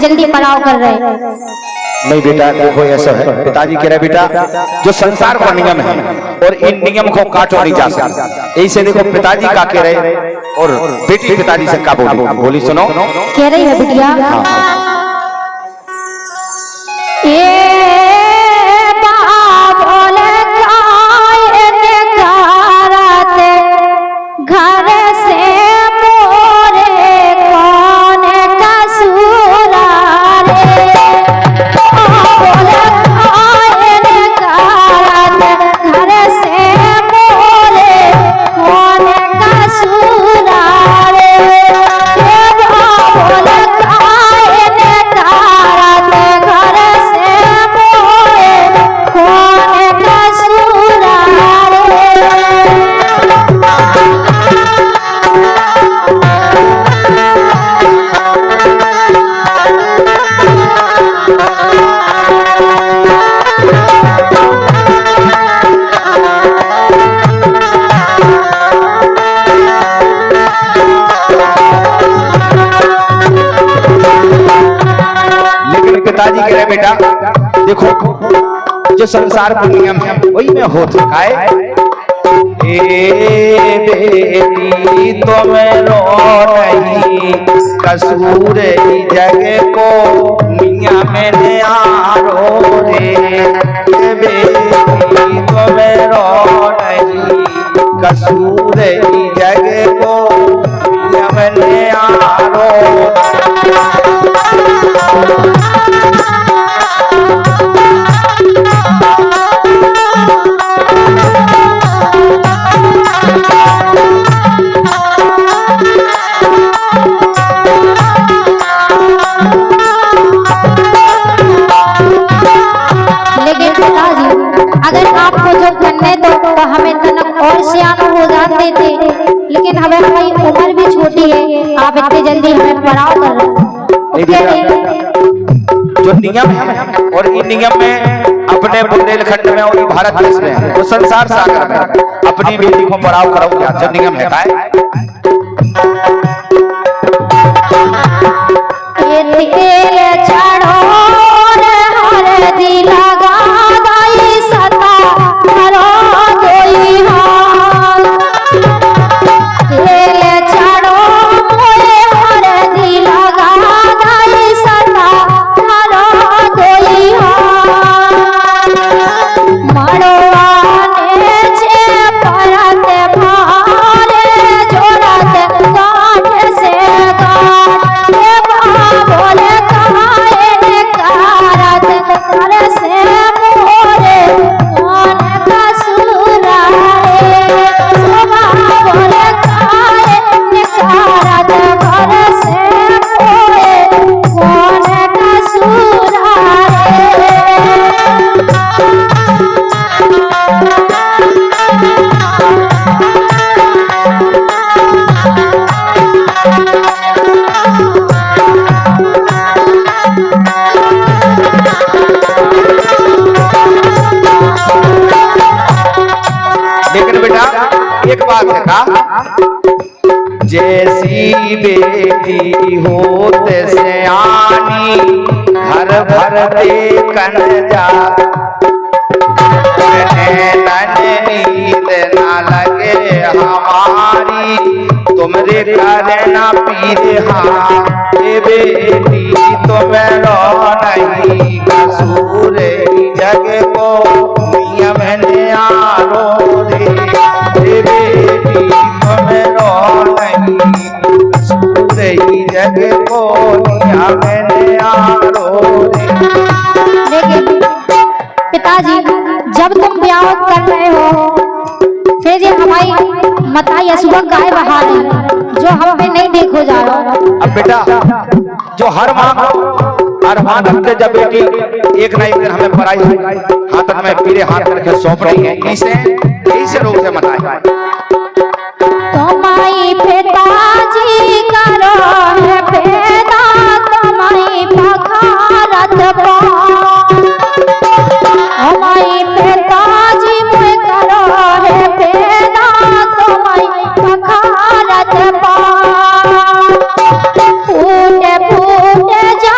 जल्दी पड़ाव कर रहे हैं। नहीं बेटा देखो ऐसा है, पिताजी कह रहे बेटा जो संसार का नियम है और इन नियम को काटो नहीं जा सकता। ऐसे देखो पिताजी का कह रहे और बेटी पिताजी से का बोली सुनो। कह रही है बिटिया पिताजी कह रहे बेटा देखो जो संसार का नियम है वही में हो चुका है। बेटी तुम रो नहीं कसूर जगह को मियां मैंने आरो रे। बेटी तुम रो नहीं कसूर जगह को मियां मैंने आरो। अगर आपको जो करने तो हमें तनक और सियाना हो जाते थे, लेकिन हमें हमारी उम्र भी छोटी है, आप इतनी जल्दी हमें पड़ाव कर रहे हैं। जो नियम है और इन नियम में अपने बुंदेलखंड में और भारत देश में और संसार सागर में अपनी बेटी को पड़ाव कराओ क्या जो नियम है एक बात है का जैसी बेटी होते से आनी घर भर देखन जा नींद ना लगे हमारी तुमरे करे ना पीरे। हाँ बेटी तुम रो नहीं कसूर जग को मियां मैंने आरो रे। बेटी तुम रो नहीं कसूर जग को मियां मैंने आरो रे। लेकिन पिताजी जब तुम ब्याह कर रहे हो फिर ये हमारी मताई असुबह गाय बहा रही जो हम पे नहीं देखो जा रहा। अब बेटा जो हर माँ अरमान रखते जब बेटी एक ना एक दिन हमें पराई हाथ में पीरे हाथ रखे सौंप रही है इसे रोक से मताई तुम्हारी पिताजी करो है पैदा तुम्हारी पखारत पा हमारी पिताजी मुझे करो है पैदा तुम्हारी पखारत पा फूटे फूटे जा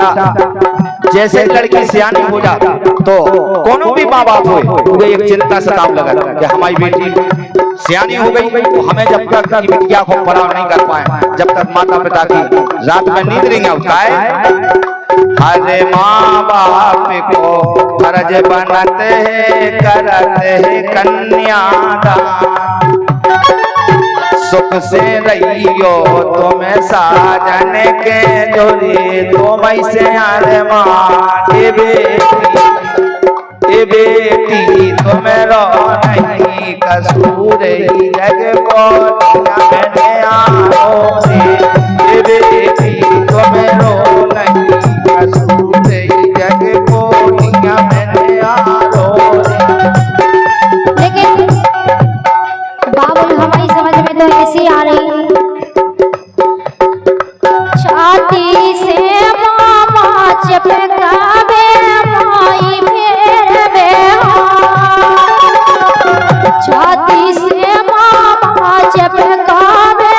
बेटा जैसे लड़की सियानी हो जाती तो कोनो भी माँ बाप हुए एक चिंता सताव लगा कि हमारी बेटी सियानी हो गई तो हमें जब तक की बिटिया को बड़ा नहीं कर पाए, जब तक माता पिता की रात में नींद नहीं आता है। हरे माँ बाप को फर्ज बनते हैं करते हैं कन्यादान, सुख से रहियो तुम्हें साजन के जोड़ी, तुम से अरमान बेटी तुम्हें रो नहीं कसूर ही जग को मैंने आओ बेटी तुम्हें रो नहीं कसूर ही जग को मैंने आओ। लेकिन बाबुल हमारी समझ में तो ऐसी आ रही, छाती से मामा चपकावे माई फेरवे, छाती से मामा चपकावे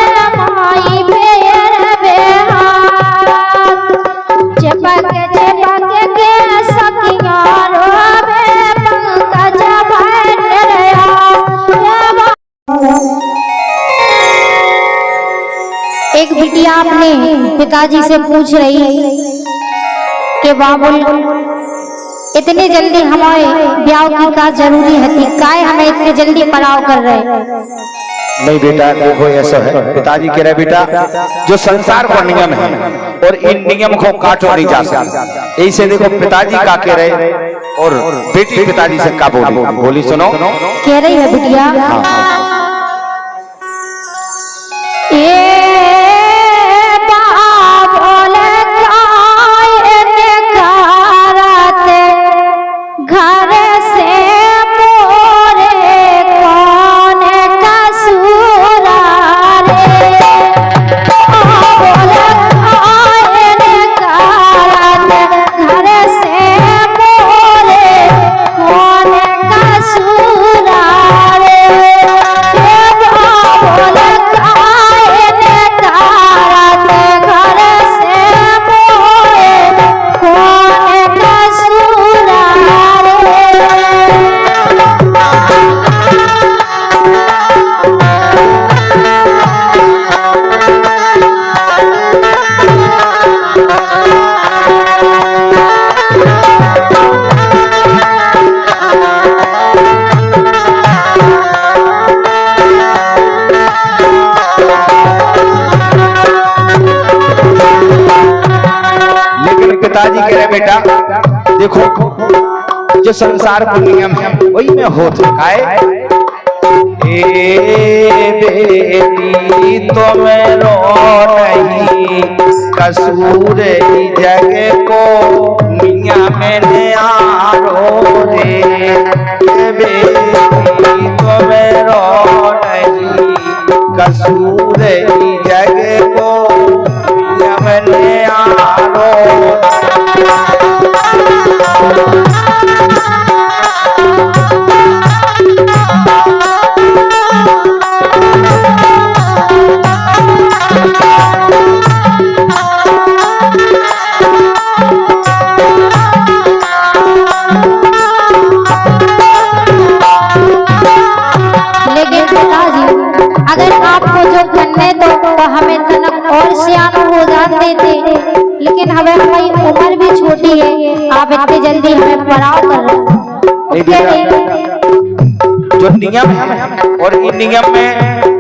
माई फेरवे, चपक चपक के सखिया रोवे पंकज भैरया। एक बिटिया अपने पिताजी से पूछ रही कि बाबुल इतने जल्दी हमारे ब्याह की का जरूरी है, काय हमें इतने जल्दी पड़ाव कर रहे। नहीं बेटा देखो ऐसा है, पिताजी कह रहे बेटा जो संसार का नियम है और इन नियम को काटो नहीं जा सकता। ऐसे देखो पिताजी का कह रहे और बेटी पिताजी से का बोली सुनो। कह रही है बिटिया, पिताजी कह रहे बेटा देखो जो संसार का नियम है वही में होता है। बेटी तुम रो नहीं कसूर जग को मियाँ मैंने आरो रे, बेटी तुम रो नहीं कसूर जग को मियाँ मैंने आरो। लेकिन पिताजी अगर आपको जो करने तो हमें तनक और सियान हो जाते थे, लेकिन हमें हमारी उम्र भी छोटी है, आप इतनी जल्दी हमें पड़ाव कर रहे हैं। जो नियम है और इन नियम में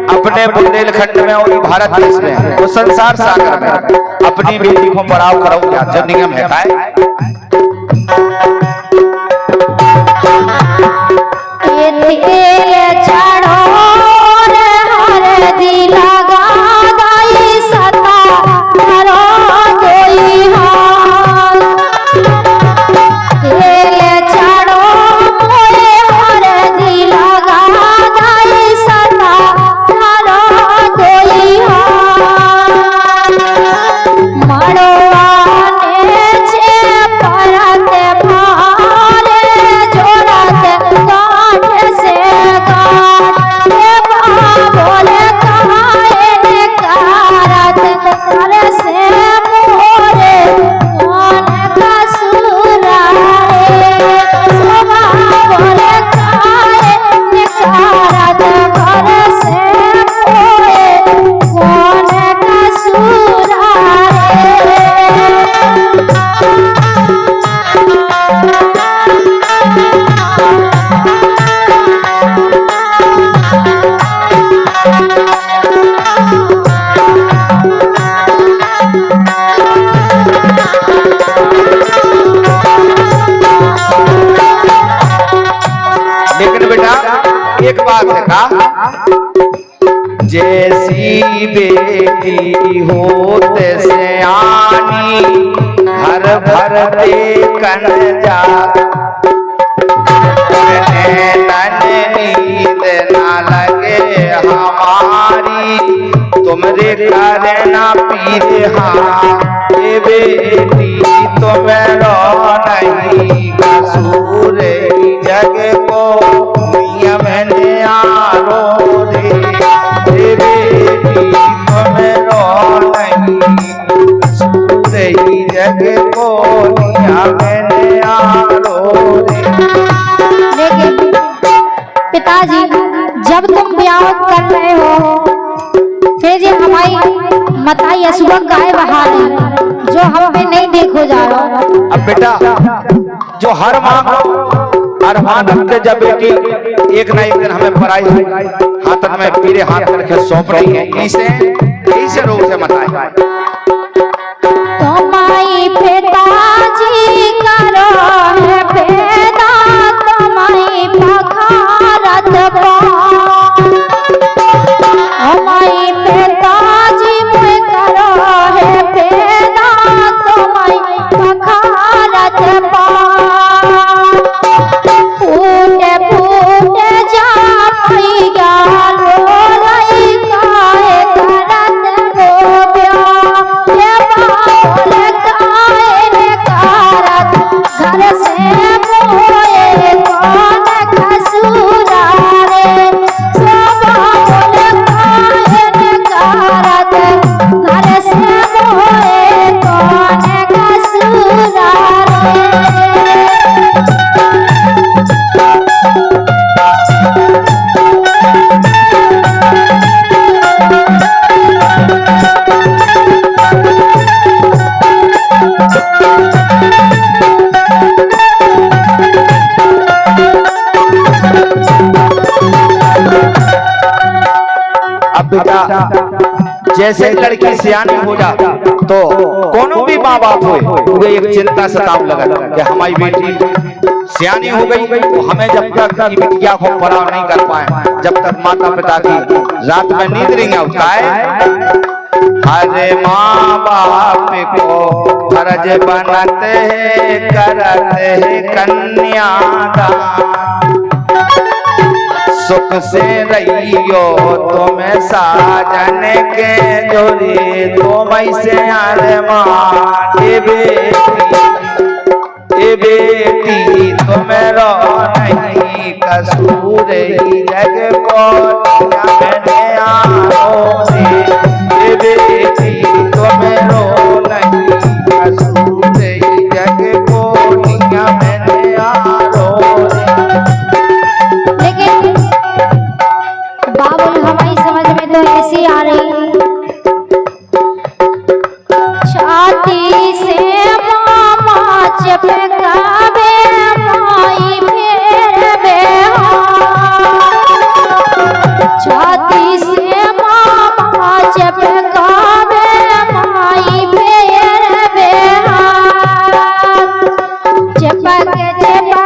अपने बुंदेलखंड में और भारत देश में वो संसार सागर में अपनी बेटी को पड़ाव करो क्या जो नियम है काय? मड़वा ने छे परत भा एक बात है का जैसी बेटी होते सयानी घर भर देखन जा नींद ना लगे हमारी तुमरे करना पीर हाँ बेटी तुम रो नहीं कसूर जग को नियम न्यारो रे बेटी तुम रो नहीं कसूर जग को नियम न्यारो रे। लेकिन पिताजी जब तुम ब्याह कर रहे हो फिर ये हमारी मताई असुआ गाय बहा रही जो हम पे नहीं देखो जा रहा। अब बेटा जो हर माँ अरमान रखते जब बेटी एक ना एक दिन हमें पराई हाथ में पीरे हाथ करके सौंप रही है इसे रोग से मताई तुम्हारी पिताजी करो है पैदा तुम्हारी पखारत हमारी पिताजी में करो है पैदा तुम्हारी पखारत फूटे फूटे जा पैया रो रही काहे करत हो ब्याह घर से मोए कौन कसूरा रे घर से मोए कौन कसूरा बेटा जैसे ही लड़की सियानी हो जा तो कोनो भी माँ बाप हो वे एक चिंता सताव लगा कि हमारी बेटी सियानी हो गई तो हमें जब तक बिटिया को बड़ा नहीं कर पाए जब तक माता पिता की रात में नींद नहीं उठता है हरे माँ बाप को फर्ज बनते करते कन्यादान सुख से रहियो तुम्हें साजन के जोरे तुम से अरमान बेटी तुम रो नहीं कसूर जग को मैंने आरो बेटी तुम रो नहीं कसूर जग को मैंने आरो। लेकिन बाबुल हमारी समझ में तो ऐसी आ रही छाती से मामा चपकावे माई फेरवे छाती से मामा चपकावे माई फेरवे चपक चपक